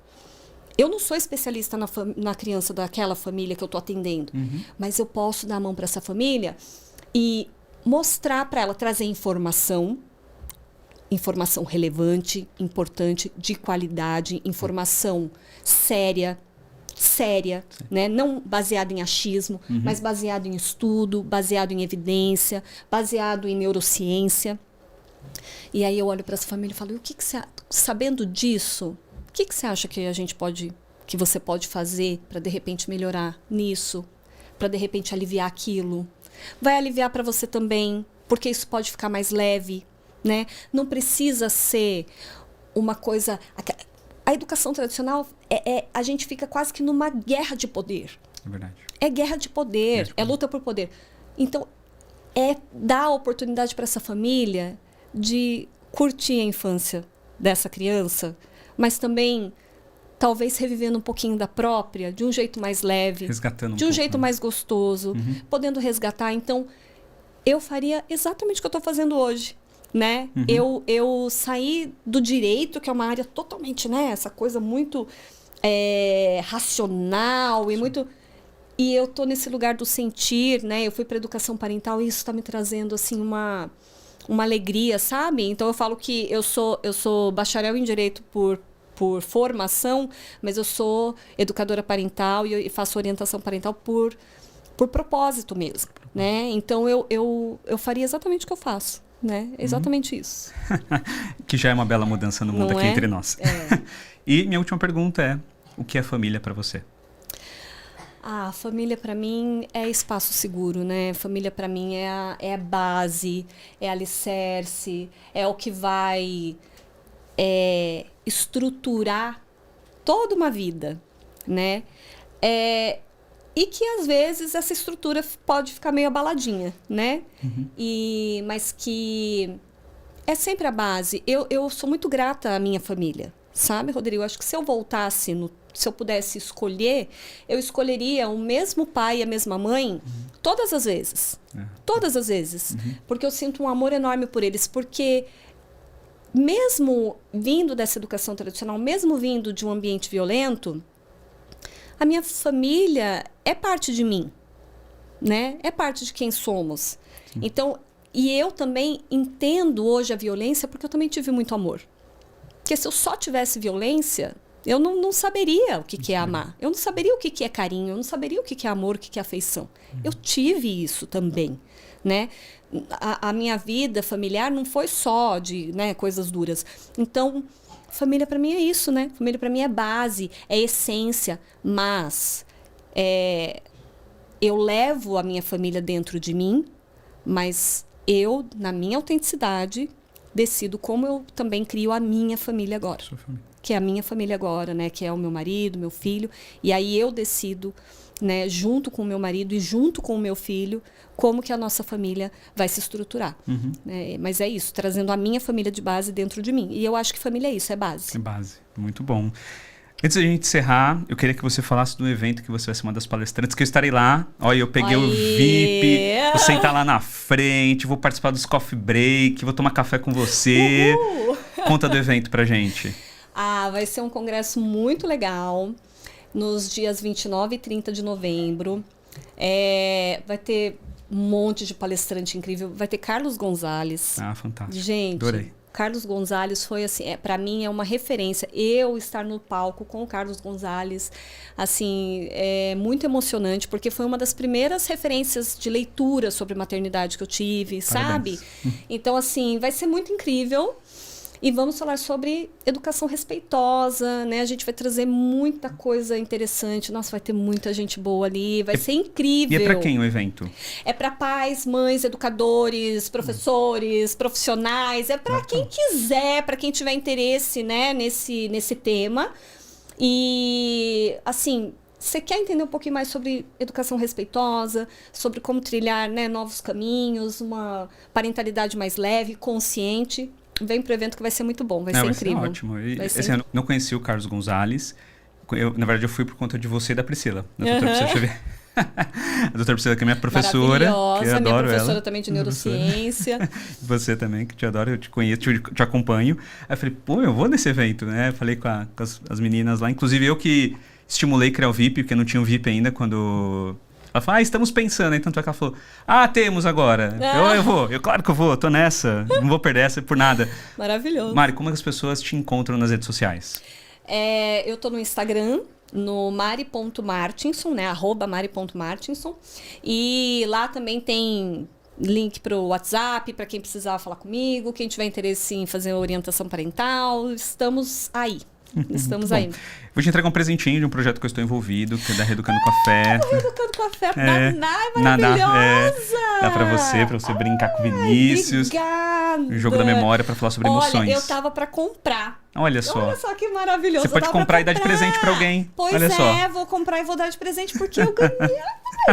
Eu não sou especialista na criança daquela família que eu estou atendendo, mas eu posso dar a mão para essa família e mostrar para ela, trazer informação, informação relevante, importante, de qualidade, informação séria, né? Não baseada em achismo, mas baseado em estudo, baseado em evidência, baseado em neurociência. E aí eu olho para essa família e falo, o que você, sabendo disso, o que você acha que que você pode fazer para de repente melhorar nisso, para de repente aliviar aquilo? Vai aliviar para você também, porque isso pode ficar mais leve, né? Não precisa ser uma coisa... A educação tradicional, a gente fica quase que numa guerra de poder. É verdade. É guerra de poder, é luta por poder. Então, é dar a oportunidade para essa família de curtir a infância dessa criança, mas também, talvez, revivendo um pouquinho da própria, de um jeito mais leve. Resgatando de um jeito mais gostoso, podendo resgatar. Então, eu faria exatamente o que eu estou fazendo hoje. Né? Eu saí do direito, que é uma área totalmente, né? Essa coisa muito racional e muito... E eu tô nesse lugar do sentir, né? Eu fui para educação parental e isso está me trazendo, assim, uma alegria, sabe? Então, eu falo que eu sou bacharel em direito por formação, mas eu sou educadora parental e faço orientação parental por propósito mesmo, né? Então, eu faria exatamente o que eu faço. Né? Exatamente isso. Que já é uma bela mudança no mundo. Não aqui entre nós. E minha última pergunta é, o que é família para você? A família para mim é espaço seguro, né? Família para mim é a base, é alicerce, é o que vai estruturar toda uma vida, né? E que, às vezes, essa estrutura pode ficar meio abaladinha, né? Mas que é sempre a base. Eu sou muito grata à minha família, sabe, Rodrigo? Eu acho que se eu voltasse, se eu pudesse escolher, eu escolheria o mesmo pai e a mesma mãe todas as vezes. Todas as vezes. Porque eu sinto um amor enorme por eles. Porque mesmo vindo dessa educação tradicional, mesmo vindo de um ambiente violento... A minha família é parte de mim, né? É parte de quem somos. Então, e eu também entendo hoje a violência porque eu também tive muito amor. Porque se eu só tivesse violência, eu não saberia o que é amar. Eu não saberia o que é carinho, eu não saberia o que é amor, o que é afeição. Eu tive isso também, né? A minha vida familiar não foi só de, né, coisas duras. Então... Família para mim é isso, né? Família para mim é base, é essência, mas eu levo a minha família dentro de mim, mas eu, na minha autenticidade, decido como eu também crio a minha família agora. Sua família. Que é a minha família agora, né? Que é o meu marido, meu filho, e aí eu decido, né, junto com o meu marido e junto com o meu filho, como que a nossa família vai se estruturar. Mas é isso, trazendo a minha família de base dentro de mim. E eu acho que família é isso, é base. É base, muito bom. Antes da gente encerrar, eu queria que você falasse do evento que você vai ser uma das palestrantes, que eu estarei lá. Olha, eu peguei o VIP, vou sentar lá na frente, vou participar dos coffee break, vou tomar café com você. Uhul. Conta do evento pra gente. Vai ser um congresso muito legal, nos dias 29 e 30 de novembro. Vai ter um monte de palestrante incrível. Vai ter Carlos Gonzalez. Fantástico. Gente, adorei. Carlos Gonzalez foi assim, para mim é uma referência. Eu estar no palco com o Carlos Gonzalez, assim, é muito emocionante, porque foi uma das primeiras referências de leitura sobre maternidade que eu tive, Parabéns. sabe? Então, assim, vai ser muito incrível. E vamos falar sobre educação respeitosa, né? A gente vai trazer muita coisa interessante. Nossa, vai ter muita gente boa ali. Vai ser incrível. E é para quem o evento? É para pais, mães, educadores, professores, profissionais. É para quem quiser, para quem tiver interesse, né, nesse tema. E, assim, você quer entender um pouquinho mais sobre educação respeitosa, sobre como trilhar, né, novos caminhos, uma parentalidade mais leve, consciente... Vem pro evento que vai ser muito bom, vai ser incrível. Vai ser ótimo. Eu não conheci o Carlos Gonzalez. Na verdade, eu fui por conta de você e da Priscila. Da doutora Priscila Xavier. A doutora Priscila, que é minha professora. Maravilhosa, que eu adoro minha professora ela. também de neurociência. Você também, que te adoro, eu te conheço, te acompanho. Aí eu falei, eu vou nesse evento, né? Falei com as meninas lá. Inclusive, eu que estimulei criar o VIP, porque não tinha o VIP ainda quando Ela falou, estamos pensando. Aí tanto é que ela falou, temos agora. Eu vou, claro que eu vou, tô nessa. Não vou perder essa por nada. Maravilhoso. Mari, como é que as pessoas te encontram nas redes sociais? Eu tô no Instagram, no mari.martinson, né? @mari.martinson. E lá também tem link para o WhatsApp, para quem precisar falar comigo, quem tiver interesse em fazer orientação parental. Estamos aí. Estamos aí. Vou te entregar um presentinho de um projeto que eu estou envolvido, que é da Reeducando Café. Reeducando Café, maravilhosa! Dá pra você brincar com Vinícius. Obrigada! O jogo da memória pra falar sobre emoções. Olha, eu tava pra comprar. Olha só que maravilhoso. Você pode comprar e dar de presente pra alguém. Pois Olha só. Vou comprar e vou dar de presente porque eu ganhei.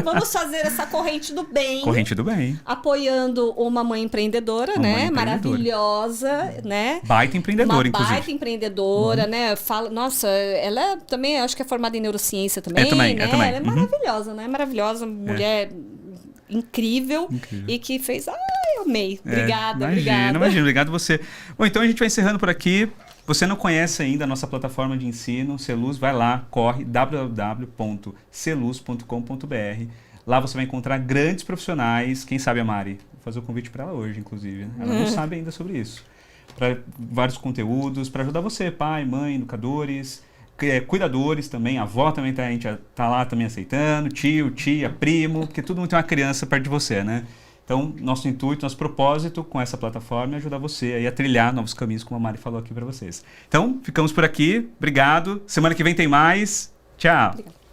Vamos fazer essa corrente do bem. Corrente do bem. Apoiando uma mãe empreendedora, né? Maravilhosa, né? Baita empreendedora, inclusive. Baita empreendedora, né? Nossa, ela também, acho que é formada em neurociência também, também. Ela é maravilhosa, né? Maravilhosa, mulher incrível. E que fez... eu amei. Obrigada. Imagina, obrigado você. Bom, então a gente vai encerrando por aqui. Você não conhece ainda a nossa plataforma de ensino, Celuz, vai lá, corre, www.celuz.com.br. Lá você vai encontrar grandes profissionais. Quem sabe a Mari? Vou fazer o convite para ela hoje, inclusive. Né? Ela não sabe ainda sobre isso. Para vários conteúdos, para ajudar você, pai, mãe, educadores, cuidadores também, a avó também a gente tá lá também aceitando, tio, tia, primo, porque todo mundo tem uma criança perto de você, né? Então, nosso intuito, nosso propósito com essa plataforma é ajudar você aí a trilhar novos caminhos, como a Mari falou aqui para vocês. Então, ficamos por aqui. Obrigado. Semana que vem tem mais. Tchau. Obrigada.